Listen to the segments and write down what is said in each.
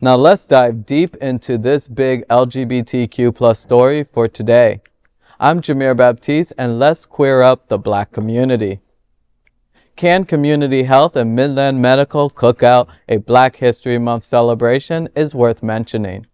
Now let's dive deep into this big LGBTQ plus story for today. I'm Jameer Baptiste, and let's queer up the Black community. Can Community Health and Midland Medical Cookout, a Black History Month celebration, is worth mentioning.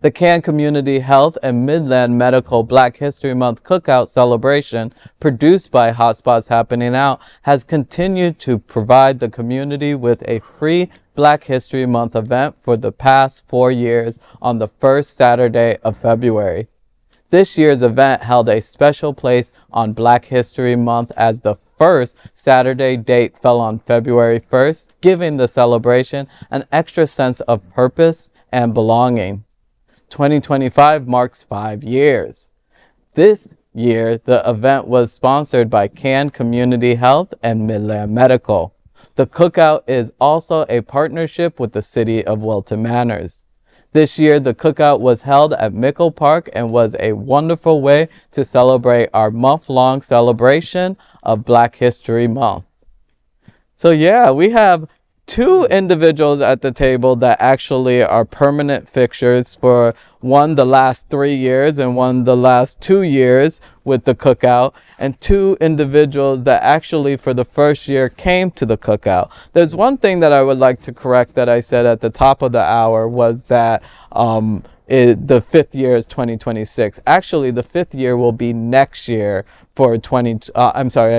The Can Community Health and Midland Medical Black History Month Cookout celebration, produced by Hotspots Happening Out, has continued to provide the community with a free Black History Month event for the past 4 years on the first Saturday of February. This year's event held a special place on Black History Month as the first Saturday date fell on February 1st, giving the celebration an extra sense of purpose and belonging. 2025 marks 5 years. This year, the event was sponsored by Can Community Health and Midland Medical. The cookout is also a partnership with the City of Wilton Manors. This year, the cookout was held at Mickle Park and was a wonderful way to celebrate our month-long celebration of Black History Month. So yeah, we have 2 individuals at the table that actually are permanent fixtures for one the last 3 years and one the last 2 years with the cookout, and 2 individuals that actually for the first year came to the cookout. There's one thing that I would like to correct that I said at the top of the hour was that the 5th year is 2026. Actually, the 5th year will be next year for I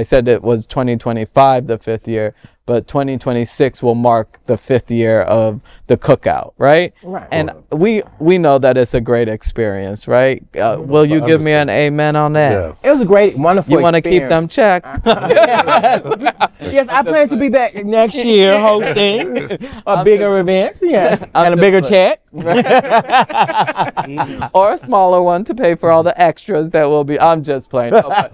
said it was 2025, the 5th year, but 2026 will mark the 5th year of the cookout, right? Right. And we know that it's a great experience, right? Will you give me an amen on that? Yes. It was a great, wonderful You want to keep them checked? Yes, I plan to be back next year hosting a bigger event, and a bigger check. Or a smaller one to pay for all the extras that will be. I'm just playing. No, but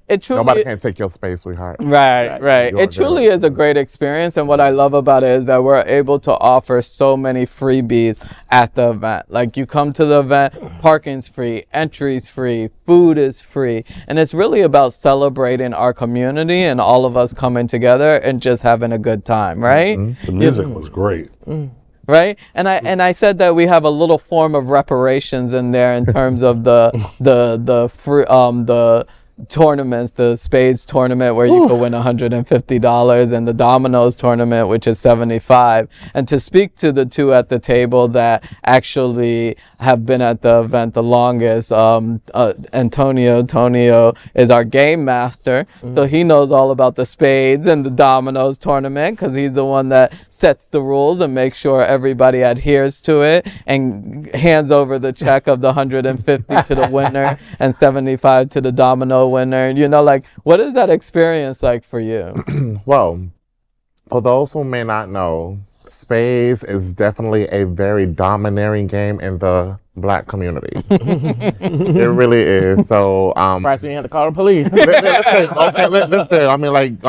it truly. Nobody can take your space, sweetheart. Right. It truly is a great experience, and what I love about it is that we're able to offer so many freebies at the event. Like, you come to the event, parking's free, entry's free, food is free, and it's really about celebrating our community and all of us coming together and just having a good time, right? Mm-hmm. The music was great. Right, and I said that we have a little form of reparations in there in terms of the tournaments, the spades tournament where you could win $150, and the dominoes tournament, which is $75. And to speak to the 2 at the table that actually have been at the event the longest, Antonio is our game master, so he knows all about the spades and the dominoes tournament because he's the one that sets the rules and makes sure everybody adheres to it and hands over the check of the 150 to the winner and 75 to the domino winner. You know, like, what is that experience like for you? Well, for those who may not know, spades is definitely a very domineering game in the Black community. It really is. So, Perhaps we didn't have to call the police. listen. I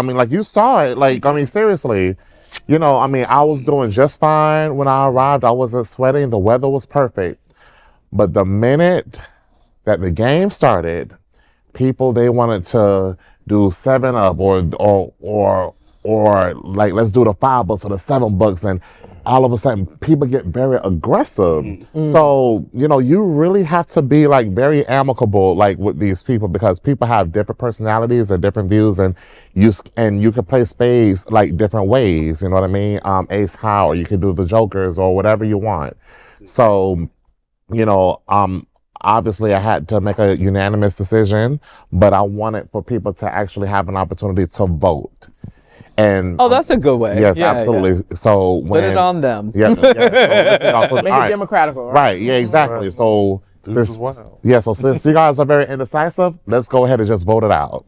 mean, like you saw it. Like, I mean, seriously. You know, I mean, I was doing just fine when I arrived. I wasn't sweating. The weather was perfect. But the minute that the game started, people, they wanted to do 7-Up or like, let's do the $5 or the $7, and all of a sudden people get very aggressive. So, you know, you really have to be like very amicable like with these people, because people have different personalities and different views, and you can play spades like different ways, you know what I mean? Ace high, or you can do the jokers or whatever you want. So, you know, obviously I had to make a unanimous decision, but I wanted for people to actually have an opportunity to vote. And that's a good way. Yes, absolutely. Yeah. So put it on them. Yeah. So make it democratical. Right. Yeah. Exactly. Right. So so since you guys are very indecisive, let's go ahead and just vote it out.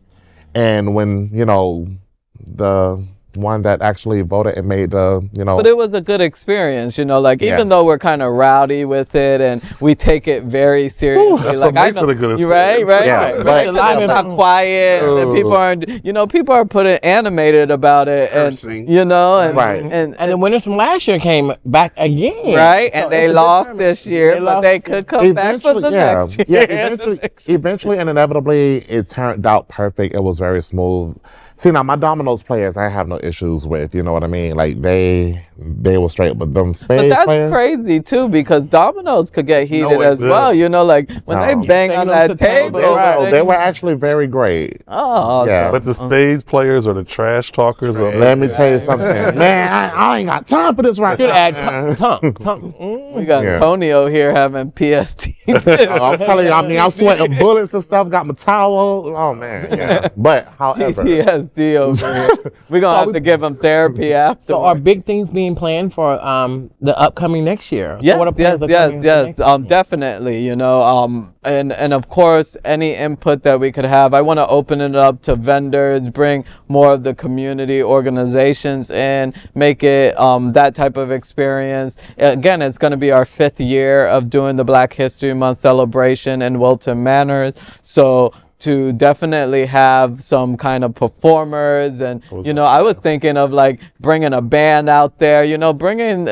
And when the one that actually voted and made But it was a good experience, like even though we're kind of rowdy with it and we take it very seriously. That's like, what makes it a good experience. Right. Yeah. But it's not quiet. And people aren't, people are putting animated about it, Cursing. and right. And the winners from last year came back again. Right, and they lost this year, but they could come back for the next year. Yeah, eventually and inevitably, it turned out perfect. It was very smooth. See, now my dominoes players, I have no issues with, you know what I mean? Like they they were straight. But them But spades that's players, crazy too, because dominoes could get heated noise, as well. You know, like when No. they bang Bang on them that to the table, table. right. they were actually very great. Oh, Yeah. But the spades players or the trash talkers or Let me tell you something, man. I ain't got time for this right Should now. add man. tongue. we got Yeah. Tonio here having PST. I'm telling you, I mean, I'm sweating bullets and stuff. Got my towel. Oh man, yeah. But however, PTSD over here. We're gonna have to give him therapy after. So are big things being planned for the upcoming next year? Yes, So what are plans yes, upcoming for yes, next year? definitely. You know, and of course, any input that we could have. I want to open it up to vendors, bring more of the community organizations in, make it that type of experience. Again, it's going to be our 5th year of doing the Black History Month celebration in Wilton Manor. So to definitely have some kind of performers, and you know, I was thinking of like bringing a band out there, you know, bringing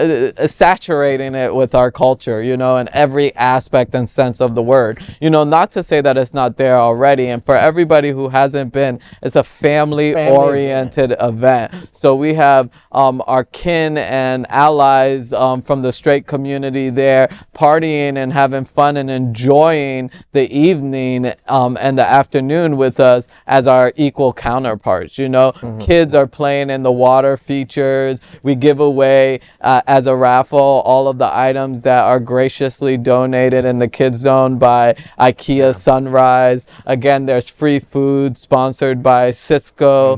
saturating it with our culture, you know, in every aspect and sense of the word, you know, not to say that it's not there already. And for everybody who hasn't been, it's a family oriented event. So we have our kin and allies from the straight community there partying and having fun and enjoying the evening and the afternoon with us as our equal counterparts. You know, kids are playing in the water features. We give away as a raffle all of the items that are graciously donated in the kids zone by IKEA Sunrise. Again, there's free food sponsored by Cisco,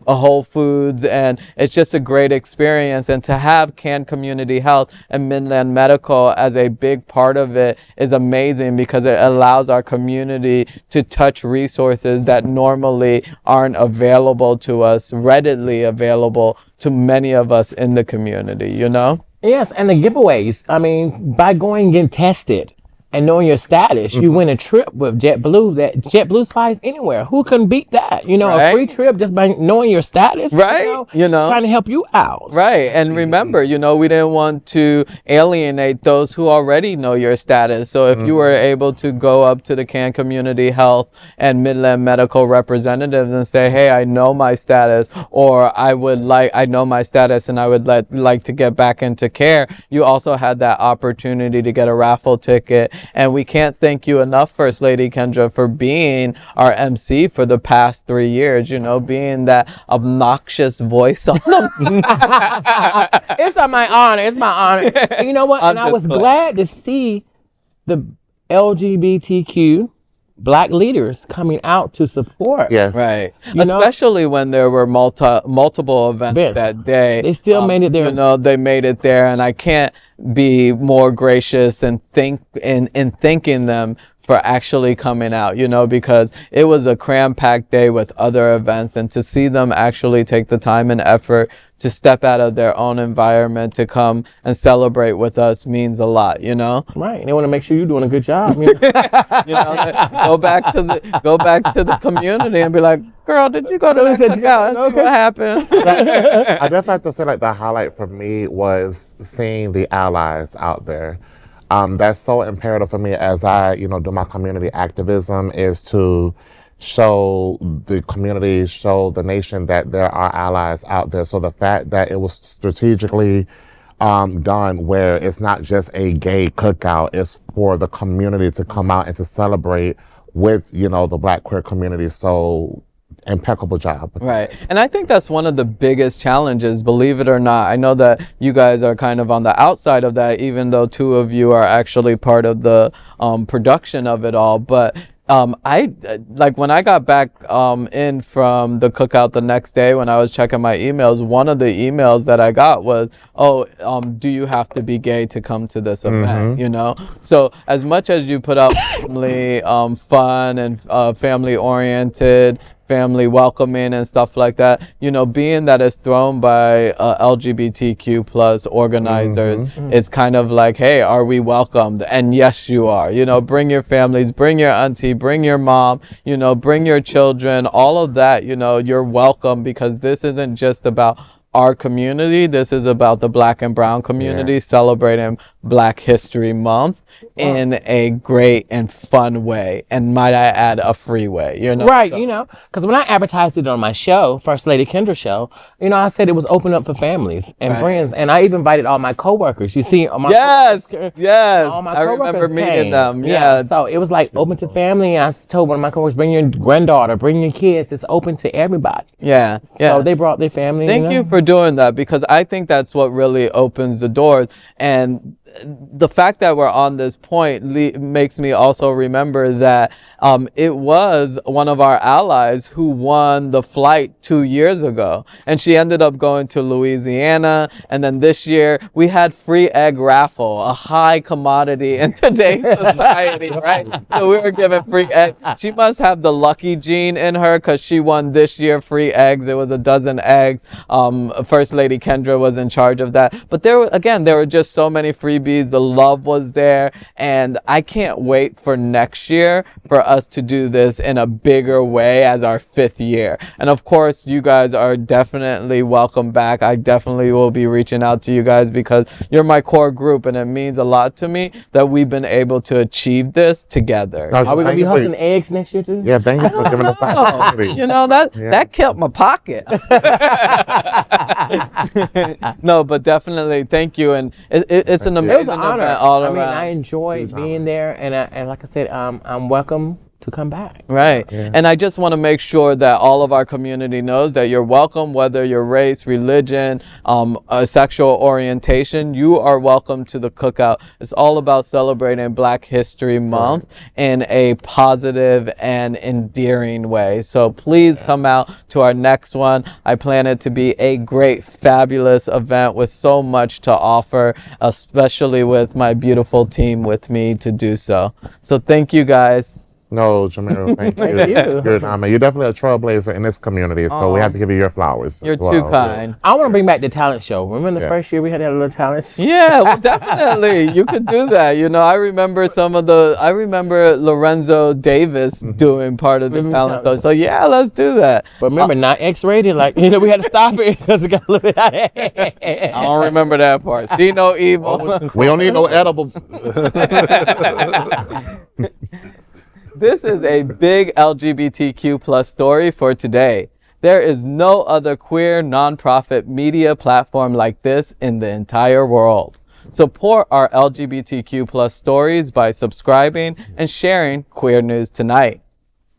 Whole Foods, and it's just a great experience. And to have Can Community Health and Midland Medical as a big part of it is amazing, because it allows our community to touch resources that normally aren't available to us, readily available to many of us in the community, you know? Yes, and the giveaways. I mean, by going and getting tested and knowing your status, you win a trip with JetBlue. That JetBlue flies anywhere. Who can beat that? You know, Right. a free trip just by knowing your status. Right. You know. trying to help you out. Right. And remember, you know, we didn't want to alienate those who already know your status. So if you were able to go up to the Can Community Health and Midland Medical representatives and say, hey, I know my status, or I know my status and I would like to get back into care, you also had that opportunity to get a raffle ticket. And we can't thank you enough, First Lady Kendra, for being our MC for the past 3 years, you know, being that obnoxious voice on the It's my honor. It's my honor. And you know what? And I was glad to see the LGBTQ Black leaders coming out to support. yes, Right. You know? Especially when there were multiple events that day. They still made it there. You know, they made it there, and I can't be more gracious and thanking them for actually coming out, you know, because it was a cram-packed day with other events, and to see them actually take the time and effort to step out of their own environment to come and celebrate with us means a lot, you know. Right. They want to make sure you're doing a good job. You know? You know, go back to the community and be like, girl, did you go to that cookout? Let's see what happened. I definitely have to say, like, the highlight for me was seeing the allies out there. That's so imperative for me as I, you know, do my community activism, is to show the community, show the nation that there are allies out there. So the fact that it was strategically done where it's not just a gay cookout, it's for the community to come out and to celebrate with, you know, the Black queer community. So impeccable job. Right. And I think that's one of the biggest challenges, believe it or not. I know that you guys are kind of on the outside of that, even though 2 of you are actually part of the production of it all. But I like when I got back in from the cookout the next day, when I was checking my emails, one of the emails that I got was, do you have to be gay to come to this event? You know, so as much as you put out family fun and family oriented, family welcoming and stuff like that, you know, being that it's thrown by LGBTQ plus organizers, it's kind of like, hey, are we welcomed? And yes, you are. You know, bring your families, bring your auntie, bring your mom, you know, bring your children, all of that, you know, you're welcome, because this isn't just about our community. This is about the Black and Brown community celebrating Black History Month in a great and fun way, and might I add, a free way. You know, Right, you know, because when I advertised it on my show, First Lady Kendra show, you know, I said it was open up for families and friends, and I even invited all my coworkers. You see, all my Yes, coworkers, all my I remember coworkers meeting came. them. Yeah. So it was like open to family. And I told one of my coworkers, bring your granddaughter, bring your kids. It's open to everybody. Yeah. So they brought their family. Thank you for doing that, because I think that's what really opens the doors. And the fact that we're on this point makes me also remember that it was one of our allies who won the flight 2 years ago, and she ended up going to Louisiana. And then this year we had free egg raffle, a high commodity in today's society, right? So we were given free eggs. She must have the lucky gene in her, because she won this year free eggs. It was a dozen eggs. First Lady Kendra was in charge of that. But there were just so many freebies. The love was there, and I can't wait for next year for us to do this in a bigger way as our 5th year. And of course, you guys are definitely welcome back. I definitely will be reaching out to you guys, because you're my core group, and it means a lot to me that we've been able to achieve this together. Are we going to be hustling eggs next year too? Yeah, thank you for giving us that opportunity. You know, that killed my pocket. No, but definitely thank you, and it's an amazing It was an honor. event all I mean, around. I enjoyed being there, and like I said, I'm welcome to come back. Right. And I just want to make sure that all of our community knows that you're welcome, whether your race, religion, sexual orientation, you are welcome to the Cookout. It's all about celebrating Black History Month in a positive and endearing way. So please come out to our next one. I plan it to be a great, fabulous event with so much to offer, especially with my beautiful team with me to do so. So thank you guys. No, Jamiro, thank you. Thank you. You're definitely a trailblazer in this community, so we have to give you your flowers. You're as well. too kind. I want to bring back the talent show. Remember the first year we had that little talent show? Yeah, well, definitely. You could do that. You know, I remember Lorenzo Davis doing part of the talent show. So yeah, let's do that. But remember, not X-rated. Like, you know, we had to stop it because it got a little bit out of hand. I don't remember that part. See no evil. We don't need no edible. This is a big LGBTQ plus story for today. There is no other queer nonprofit media platform like this in the entire world. Support our LGBTQ plus stories by subscribing and sharing Queer News Tonight.